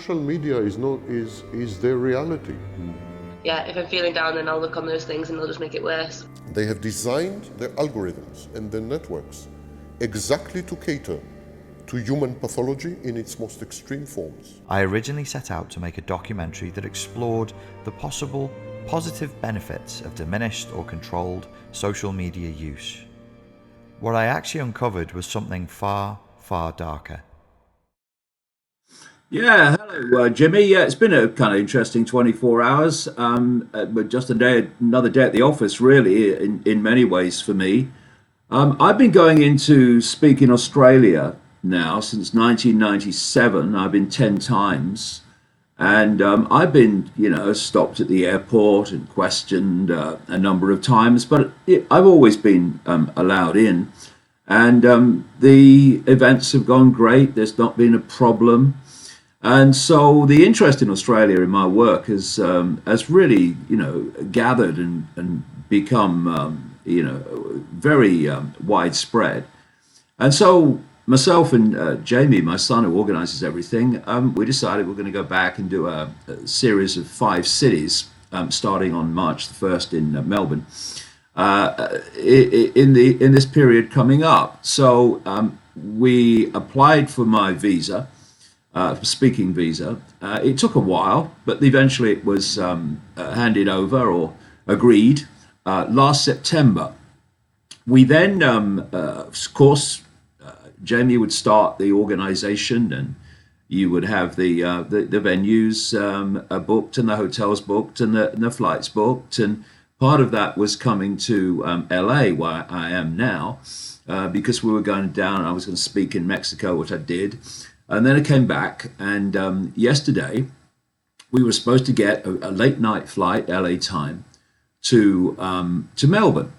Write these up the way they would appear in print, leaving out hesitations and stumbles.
social media is their reality. Yeah, if I'm feeling down, then I'll look on those things and they'll just make it worse. They have designed their algorithms and their networks exactly to cater to human pathology in its most extreme forms. I originally set out to make a documentary that explored the possible positive benefits of diminished or controlled social media use. What I actually uncovered was something far, far darker. Yeah, hello, Jimmy. Yeah, it's been a kind of interesting 24 hours, but just another day at the office, really, in many ways for me. I've been going into speak in Australia now since 1997. I've been 10 times. And I've been, stopped at the airport and questioned a number of times, but I've always been allowed in. And the events have gone great. There's not been a problem. And so the interest in Australia in my work has really, gathered and become, very widespread. And so myself and Jamie, my son, who organises everything, we decided we're going to go back and do a series of 5 cities, starting on March the 1st in Melbourne, in this period coming up. So we applied for my visa. Speaking visa. It took a while, but eventually it was handed over or agreed last September. We then, of course, Jamie would start the organisation, and you would have the venues booked and the hotels booked and the flights booked, and part of that was coming to LA, where I am now, because we were going down. I was going to speak in Mexico, which I did. And then I came back, and yesterday we were supposed to get a late night flight, LA time, to Melbourne,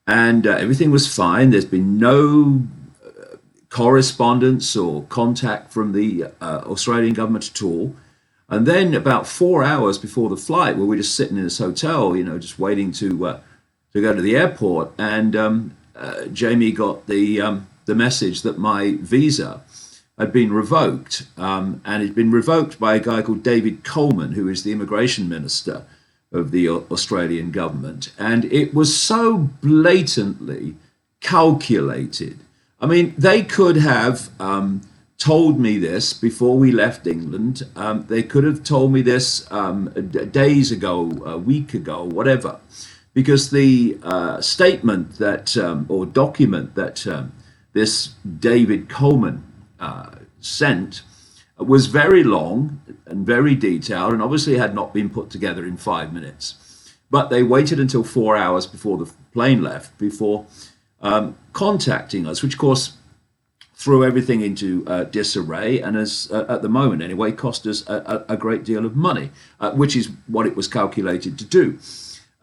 and everything was fine. There's been no correspondence or contact from the Australian government at all. And then about 4 hours before the flight, we were just sitting in this hotel, just waiting to go to the airport, and Jamie got the message that my visa had been revoked, and had been revoked by a guy called David Coleman, who is the immigration minister of the Australian government. And it was so blatantly calculated. I mean, they could have told me this before we left England. They could have told me this days ago, a week ago, whatever, because the statement that, or document that this David Coleman sent was very long and very detailed, and obviously had not been put together in 5 minutes. But they waited until 4 hours before the plane left before contacting us, which of course threw everything into disarray, and has at the moment anyway cost us a great deal of money, which is what it was calculated to do.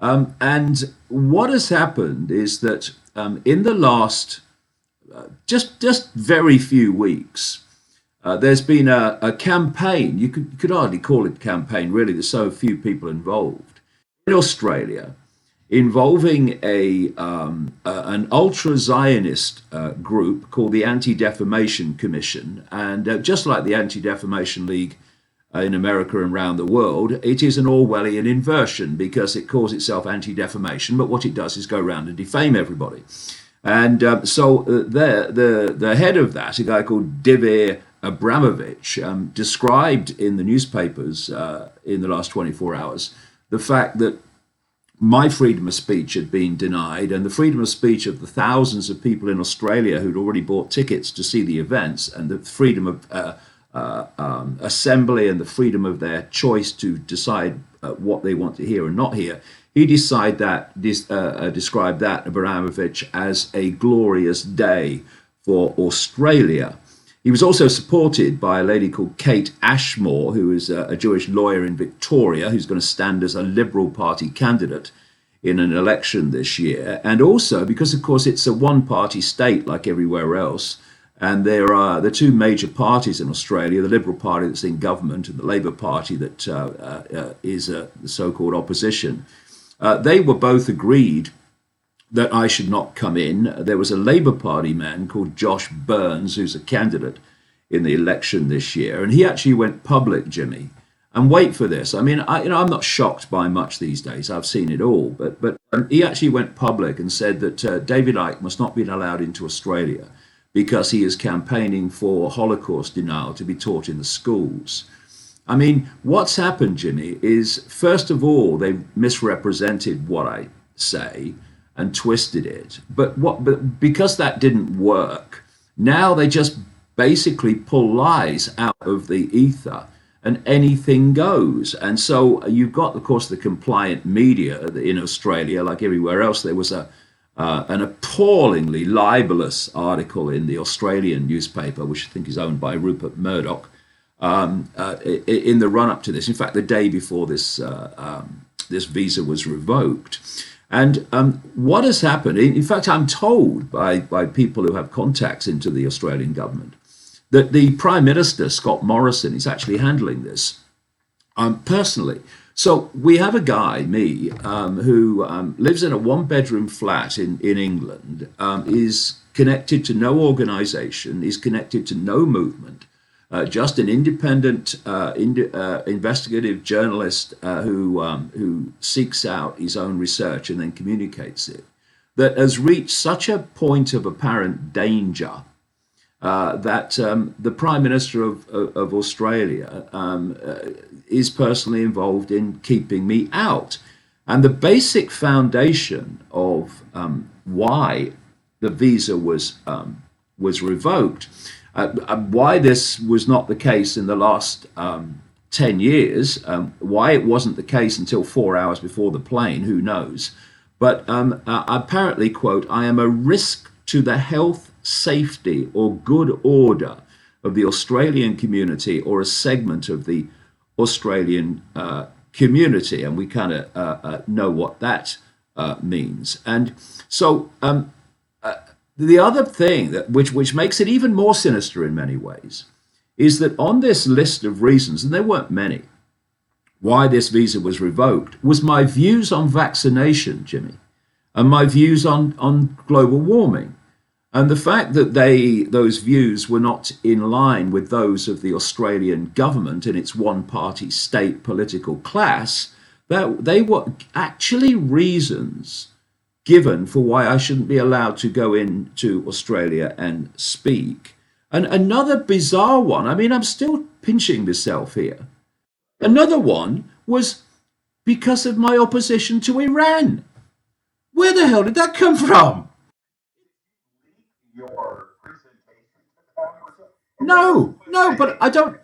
And what has happened is that in the last just very few weeks, there's been a campaign. You could hardly call it a campaign, really. There's so few people involved in Australia, involving an ultra-Zionist group called the Anti-Defamation Commission. And just like the Anti-Defamation League in America and around the world, it is an Orwellian inversion, because it calls itself anti-defamation, but what it does is go around and defame everybody. And so the head of that, a guy called Divir Abramovich, described in the newspapers in the last 24 hours the fact that my freedom of speech had been denied, and the freedom of speech of the thousands of people in Australia who'd already bought tickets to see the events, and the freedom of assembly and the freedom of their choice to decide what they want to hear and not hear. He described that, Abramovich, as a glorious day for Australia. He was also supported by a lady called Kate Ashmore, who is a Jewish lawyer in Victoria, who's going to stand as a Liberal Party candidate in an election this year. And also because, of course, it's a one-party state like everywhere else, and there are the two major parties in Australia, the Liberal Party that's in government and the Labour Party that is the so-called opposition. They were both agreed that I should not come in. There was a Labour Party man called Josh Burns, who's a candidate in the election this year, and he actually went public, Jimmy. And wait for this. I mean, I'm not shocked by much these days. I've seen it all. But he actually went public and said that David Icke must not be allowed into Australia because he is campaigning for Holocaust denial to be taught in the schools. I mean, what's happened, Jimmy, is first of all, they misrepresented what I say and twisted it. But because that didn't work, now they just basically pull lies out of the ether and anything goes. And so you've got, of course, the compliant media in Australia, like everywhere else. There was an appallingly libelous article in the Australian newspaper, which I think is owned by Rupert Murdoch, in the run-up to this. In fact, the day before this visa was revoked. And what has happened, in fact, I'm told by people who have contacts into the Australian government, that the Prime Minister, Scott Morrison, is actually handling this personally. So we have a guy, me, who lives in a one-bedroom flat in England, is connected to no organisation, is connected to no movement, just an independent investigative journalist who seeks out his own research and then communicates it, that has reached such a point of apparent danger that the Prime Minister of Australia is personally involved in keeping me out. And the basic foundation of why the visa was revoked, why this was not the case in the last 10 years, why it wasn't the case until 4 hours before the plane, who knows. But apparently, quote, I am a risk to the health, safety or good order of the Australian community or a segment of the Australian community. And we kind of know what that means. And so the other thing which makes it even more sinister in many ways is that on this list of reasons, and there weren't many, why this visa was revoked was my views on vaccination, Jimmy, and my views on global warming. And the fact that those views were not in line with those of the Australian government and its one-party state political class, that they were actually reasons given for why I shouldn't be allowed to go into Australia and speak. And another bizarre one, I mean, I'm still pinching myself here. Another one was because of my opposition to Iran. Where the hell did that come from? No, but I don't.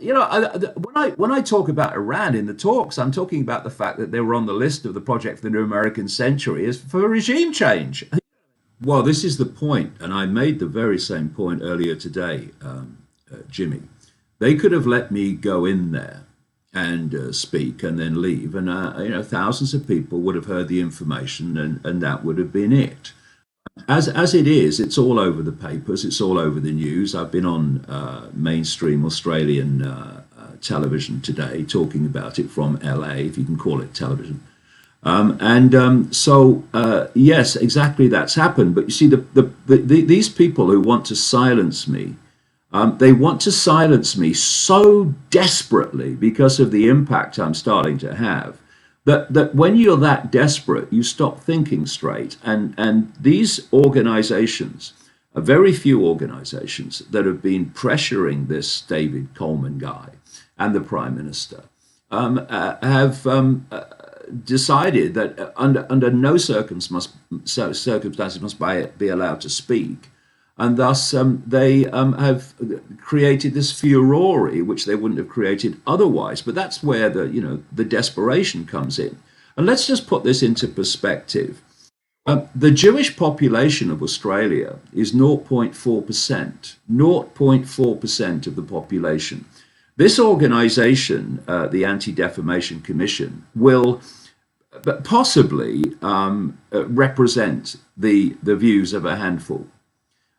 When I talk about Iran in the talks, I'm talking about the fact that they were on the list of the Project for the New American Century as for regime change. Well, this is the point, and I made the very same point earlier today, Jimmy. They could have let me go in there and speak and then leave, and thousands of people would have heard the information, and that would have been it. As it is, it's all over the papers, it's all over the news. I've been on mainstream Australian television today talking about it from LA, if you can call it television. So yes, exactly, that's happened. But you see, these people who want to silence me, they want to silence me so desperately because of the impact I'm starting to have, that when you're that desperate, you stop thinking straight. And these organizations, very few organizations that have been pressuring this David Coleman guy and the Prime Minister, have decided that under no circumstances must be allowed to speak. And thus they have created this furore, which they wouldn't have created otherwise. But that's where the desperation comes in. And let's just put this into perspective. The Jewish population of Australia is 0.4%. 0.4% of the population. This organization, the Anti-Defamation Commission, will possibly represent the views of a handful.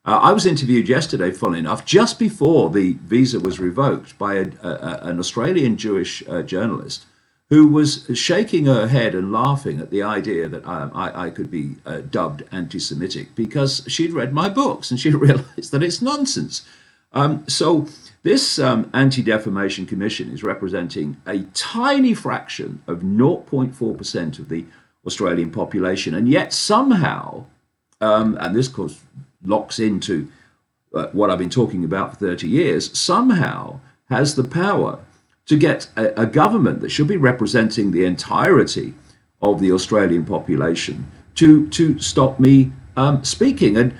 I was interviewed yesterday, funnily enough, just before the visa was revoked by an Australian Jewish journalist who was shaking her head and laughing at the idea that I could be dubbed anti-Semitic because she'd read my books and she realized that it's nonsense. So This Anti-Defamation Commission is representing a tiny fraction of 0.4% of the Australian population, and yet somehow, and this of course locks into what I've been talking about for 30 years, somehow has the power to get a government that should be representing the entirety of the Australian population to stop me speaking. And,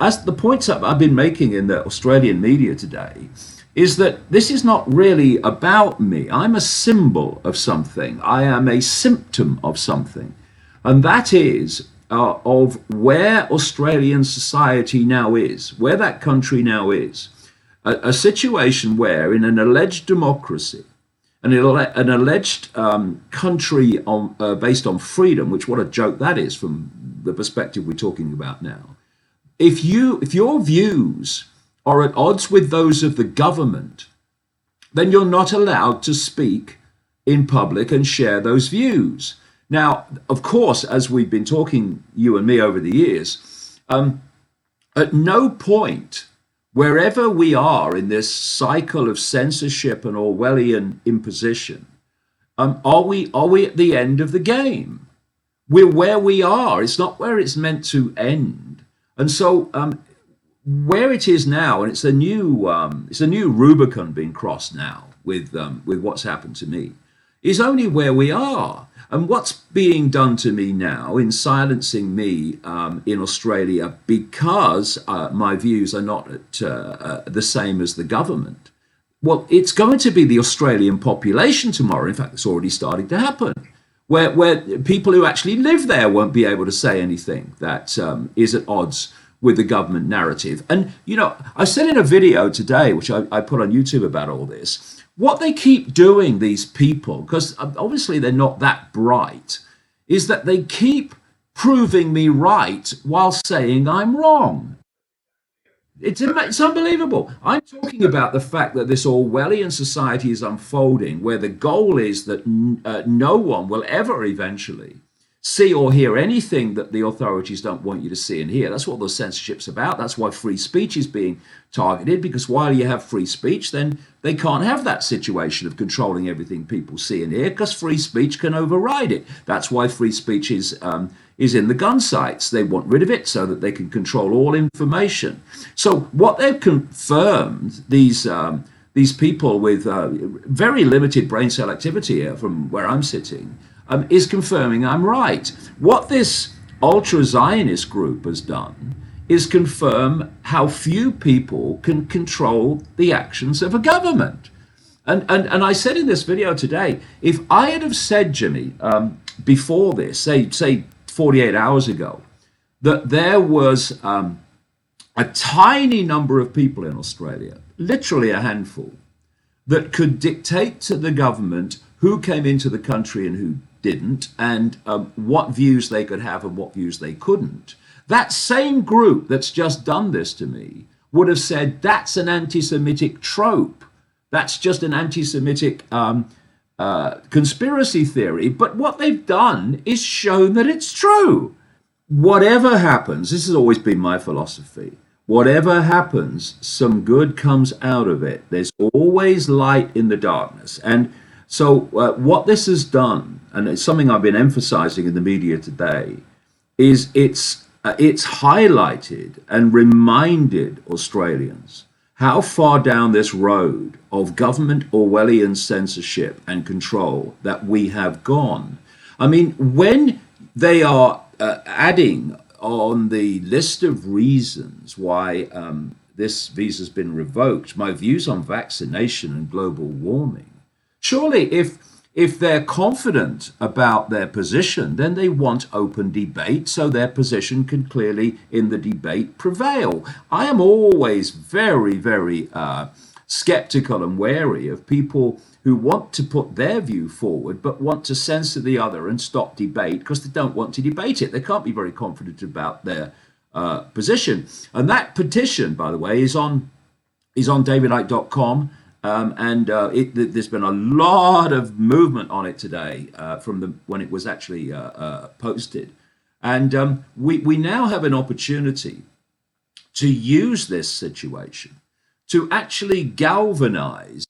as the points I've been making in the Australian media today, is that this is not really about me. I'm a symbol of something. I am a symptom of something. And that is of where Australian society now is, where that country now is. A situation where in an alleged democracy, an alleged country based on freedom, which what a joke that is from the perspective we're talking about now. If your views are at odds with those of the government, then you're not allowed to speak in public and share those views. Now, of course, as we've been talking, you and me, over the years, at no point, wherever we are in this cycle of censorship and Orwellian imposition, are we at the end of the game? We're where we are. It's not where it's meant to end. And so where it is now, and it's a new Rubicon being crossed now with what's happened to me, is only where we are. And what's being done to me now in silencing me in Australia because my views are not the same as the government, well, it's going to be the Australian population tomorrow. In fact, it's already starting to happen, where people who actually live there won't be able to say anything that is at odds with the government narrative. And, I said in a video today, which I put on YouTube about all this, what they keep doing, these people, because obviously they're not that bright, is that they keep proving me right while saying I'm wrong. It's unbelievable. I'm talking about the fact that this Orwellian society is unfolding, where the goal is that no one will ever eventually see or hear anything that the authorities don't want you to see and hear. That's what the censorship's about. That's why free speech is being targeted, because while you have free speech, then they can't have that situation of controlling everything people see and hear, because free speech can override it. That's why free speech is in the gun sites. They want rid of it so that they can control all information. So what they've confirmed, these people with very limited brain cell activity here from where I'm sitting, is confirming I'm right. What this ultra-Zionist group has done is confirm how few people can control the actions of a government. And I said in this video today, if I had have said, Jimmy, before this, say 48 hours ago, that there was a tiny number of people in Australia, literally a handful, that could dictate to the government who came into the country and who didn't, and what views they could have and what views they couldn't. That same group that's just done this to me would have said that's an anti-Semitic trope. That's just an anti-Semitic conspiracy theory. But what they've done is shown that it's true. Whatever happens, this has always been my philosophy. Whatever happens, some good comes out of it. There's always light in the darkness. And so what this has done, and it's something I've been emphasizing in the media today, is it's highlighted and reminded Australians how far down this road of government Orwellian censorship and control that we have gone. I mean, when they are adding on the list of reasons why this visa's been revoked, my views on vaccination and global warming, surely if they're confident about their position, then they want open debate so their position can clearly in the debate prevail. I am always very, very skeptical and wary of people who want to put their view forward but want to censor the other and stop debate because they don't want to debate it. They can't be very confident about their position. And that petition, by the way, is on davidicke.com. There's been a lot of movement on it today from when it was actually posted. And we now have an opportunity to use this situation to actually galvanize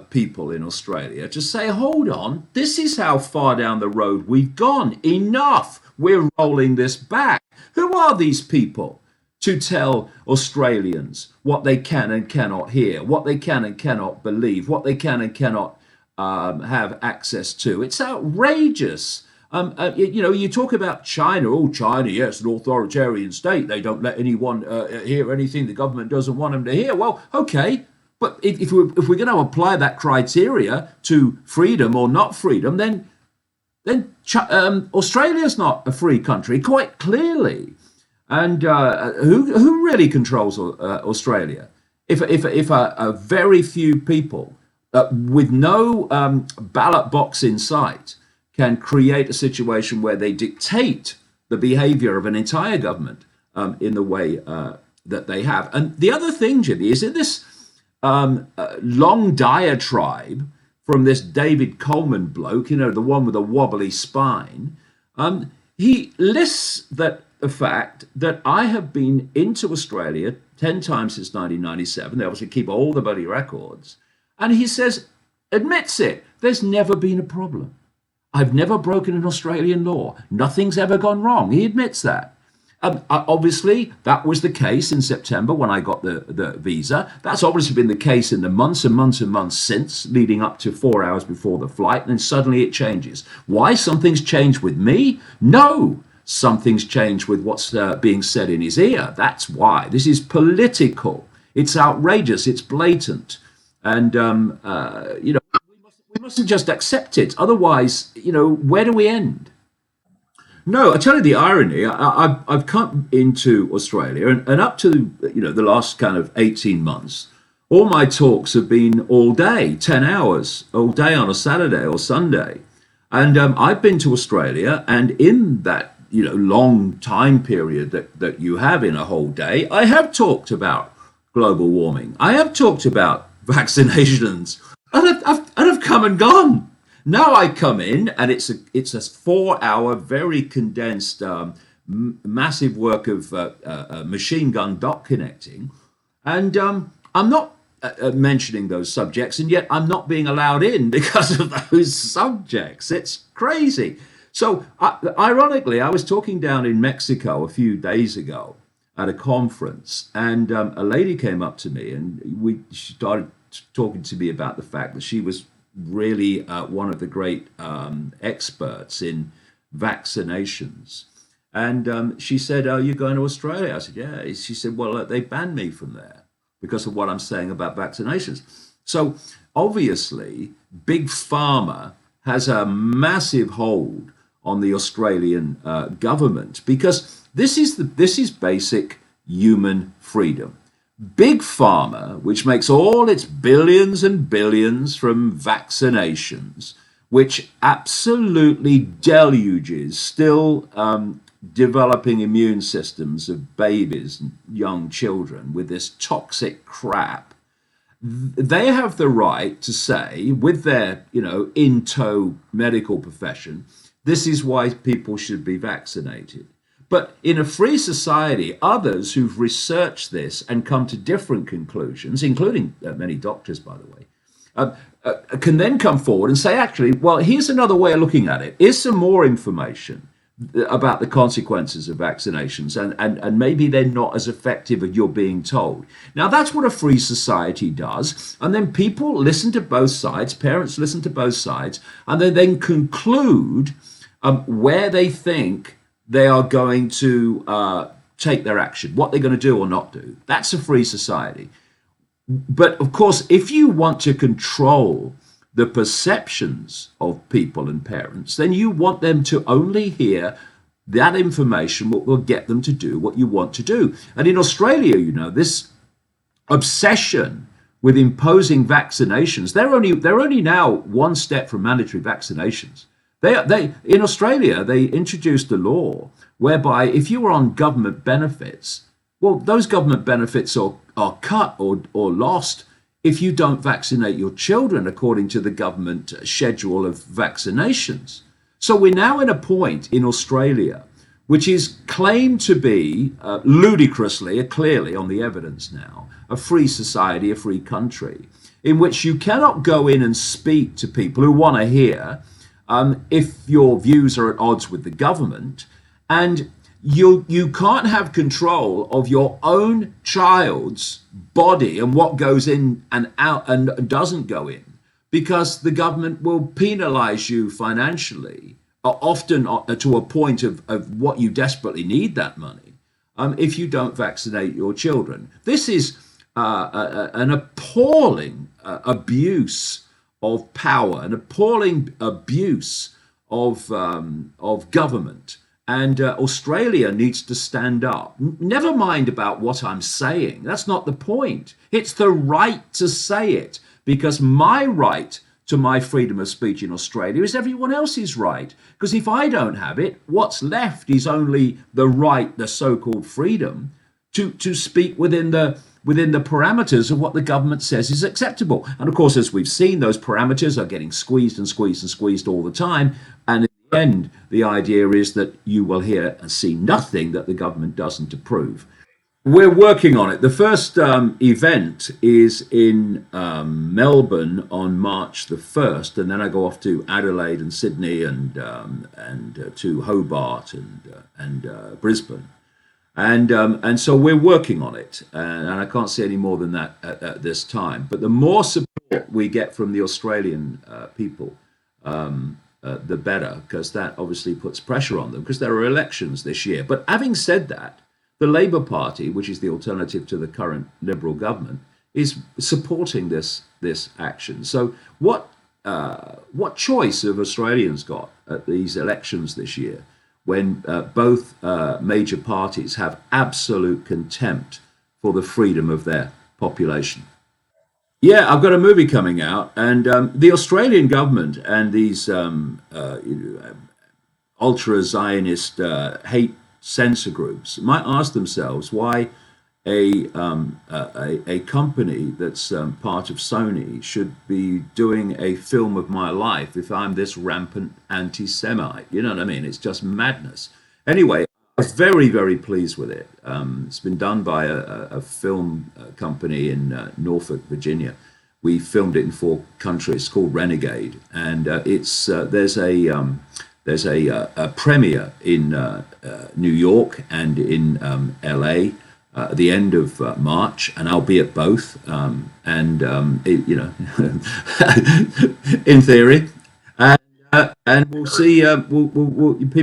people in Australia to say, hold on, this is how far down the road we've gone. Enough. We're rolling this back. Who are these people to tell Australians what they can and cannot hear, what they can and cannot believe, what they can and cannot have access to? It's outrageous. You talk about China. Oh, China, yes, an authoritarian state. They don't let anyone hear anything the government doesn't want them to hear. Well, okay. But if we're going to apply that criteria to freedom or not freedom, then Australia's not a free country, quite clearly. And who really controls Australia? If a very few people with no ballot box in sight can create a situation where they dictate the behavior of an entire government in the way that they have. And the other thing, Jimmy, is in this long diatribe from this David Coleman bloke, the one with a wobbly spine, he lists the fact that I have been into Australia 10 times since 1997. They obviously keep all the bloody records. And he says, admits it, there's never been a problem. I've never broken an Australian law. Nothing's ever gone wrong. He admits that. Obviously, that was the case in September when I got the visa. That's obviously been the case in the months and months and months since, leading up to 4 hours before the flight, and then suddenly it changes. Why? Something's changed with me? No, something's changed with what's being said in his ear. That's why. This is political. It's outrageous. It's blatant. And, we mustn't just accept it. Otherwise, where do we end? No, I tell you the irony. I've come into Australia, and up to the last kind of 18 months, all my talks have been all day, 10 hours, all day on a Saturday or Sunday. And I've been to Australia, and in that long time period that you have in a whole day, I have talked about global warming. I have talked about vaccinations, and I've come and gone. Now I come in, and it's a 4-hour, very condensed, massive work of machine gun dot connecting, and I'm not mentioning those subjects, and yet I'm not being allowed in because of those subjects. It's crazy. So, ironically, I was talking down in Mexico a few days ago at a conference, and a lady came up to me, and she started talking to me about the fact that she was really one of the great experts in vaccinations. And she said, "Oh, you're going to Australia?" I said, "Yeah." She said, "Well, they banned me from there because of what I'm saying about vaccinations." So obviously, Big Pharma has a massive hold on the Australian government, because this is basic human freedom. Big Pharma, which makes all its billions and billions from vaccinations, which absolutely deluges still developing immune systems of babies and young children with this toxic crap, they have the right to say, with their, in tow medical profession, this is why people should be vaccinated. But in a free society, others who've researched this and come to different conclusions, including many doctors, by the way, can then come forward and say, actually, well, here's another way of looking at it. Here's some more information about the consequences of vaccinations, and maybe they're not as effective as you're being told. Now, that's what a free society does. And then people listen to both sides, parents listen to both sides, and they then conclude where they think they are going to take their action, what they're going to do or not do. That's a free society. But of course, if you want to control the perceptions of people and parents, then you want them to only hear that information what will get them to do what you want to do. And in Australia, this obsession with imposing vaccinations, they're only now one step from mandatory vaccinations. They in Australia, they introduced a law whereby if you were on government benefits, well, those government benefits are cut or lost if you don't vaccinate your children according to the government schedule of vaccinations. So we're now in a point in Australia which is claimed to be ludicrously, clearly on the evidence now, a free society, a free country, in which you cannot go in and speak to people who want to hear if your views are at odds with the government, and you can't have control of your own child's body and what goes in and out and doesn't go in, because the government will penalize you financially, often to a point of what you desperately need that money, if you don't vaccinate your children. This is an appalling abuse of power, an appalling abuse of government. And Australia needs to stand up. Never mind about what I'm saying. That's not the point. It's the right to say it, because my right to my freedom of speech in Australia is everyone else's right. Because if I don't have it, what's left is only the right, the so-called freedom, to speak within the parameters of what the government says is acceptable. And of course, as we've seen, those parameters are getting squeezed and squeezed and squeezed all the time. And in the end, the idea is that you will hear and see nothing that the government doesn't approve. We're working on it. The first event is in Melbourne on March the 1st, and then I go off to Adelaide and Sydney and to Hobart and Brisbane. And so we're working on it, and I can't say any more than that at this time. But the more support we get from the Australian people, the better, because that obviously puts pressure on them, because there are elections this year. But having said that, the Labour Party, which is the alternative to the current Liberal government, is supporting this action. So what choice have Australians got at these elections this year, when both major parties have absolute contempt for the freedom of their population? Yeah, I've got a movie coming out, and the Australian government and these ultra-Zionist hate censor groups might ask themselves why a company that's part of Sony should be doing a film of my life if I'm this rampant anti-Semite. You know what I mean? It's just madness. Anyway, I was very, very pleased with it. It's been done by a film company in Norfolk, Virginia. We filmed it in 4 countries, called Renegade, and there's a premiere in New York and in LA at the end of March, and I'll be at both. In theory, and we'll see.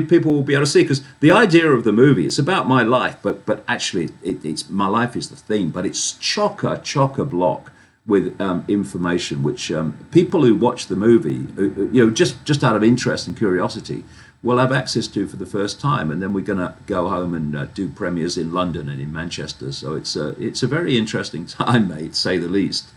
People will be able to see, because the idea of the movie, it's about my life, but actually it's my life is the theme, but it's chock-a-block with information which people who watch the movie, just out of interest and curiosity, will have access to for the first time. And then we're going to go home and do premieres in London and in Manchester. So it's a very interesting time, mate, to say the least.